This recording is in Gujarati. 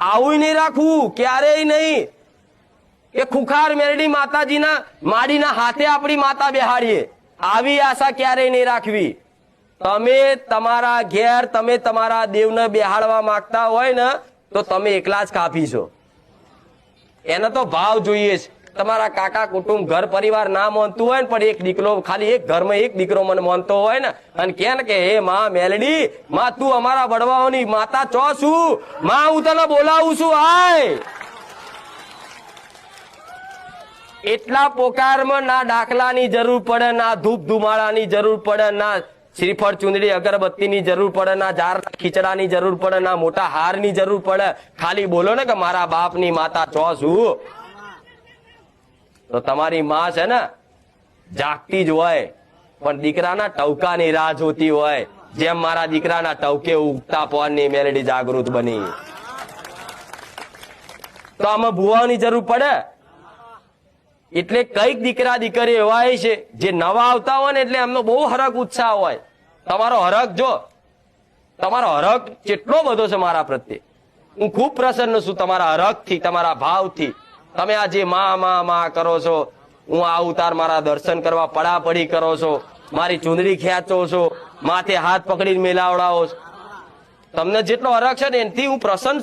આવું નહીં રાખવું, ક્યારેય નહીં કે ખુખાર મેરડી માતાજીના માડીના હાથે આપણી માતા બેહાડીએ, આવી આશા ક્યારેય નહીં રાખવી. તમે તમારા ઘેર તમે તમારા દેવને બેહાડવા માંગતા હોય ને તો તમે એકલા જ કાફી છો. એને તો ભાવ જોઈએ છે. તમારા કાકા કુટુંબ ઘર પરિવાર ના માનતું હોય ને પણ એક દીકરો, ખાલી એક ઘરમાં એક દીકરો મને માનતો હોય ને અને કે હે માં મેલડી, માં તું અમારા વડવાઓની માતા ચો છું, માં હું તને બોલાવું છું, આય. એટલા પોકારમાં ના દાખલાની જરૂર પડે, ના ધૂપ ધુમાડાની જરૂર પડે, ના શ્રીફળ ચુંદડી અગરબત્તીની જરૂર પડે, ના ઝાર ખીચડાની જરૂર પડે, ના મોટા હારની જરૂર પડે. ખાલી બોલો ને કે મારા બાપની માતા ચો છું, તો તમારી માં છે ને જાગતી જ હોય પણ દીકરાના ટવકાની રાહ જોતી હોય, જેમ મારા દીકરાના ટવકે ઉગતા પોરની મેલડી જાગૃત બની. તો આમાં ભુવાની જરૂર પડે. એટલે કઈક દીકરા દીકરી એવા છે જે નવા આવતા હોય ને એટલે એમનો બહુ હરખ ઉત્સાહ હોય. તમારો હરખ જો, તમારો હરખ કેટલો બધો છે મારા પ્રત્યે. હું ખૂબ પ્રસન્ન છું તમારા હરખથી, તમારા ભાવથી. તમે આ જે માં કરો છો, હું આવું તાર મારા દર્શન કરવા પડાપડી કરો છો, મારી ચૂંદડી ખેંચો છો, માથે હાથ પકડીને મેલાવડાવો છો. તમને જેટલો હરખ છે ને એનાથી હું પ્રસન્ન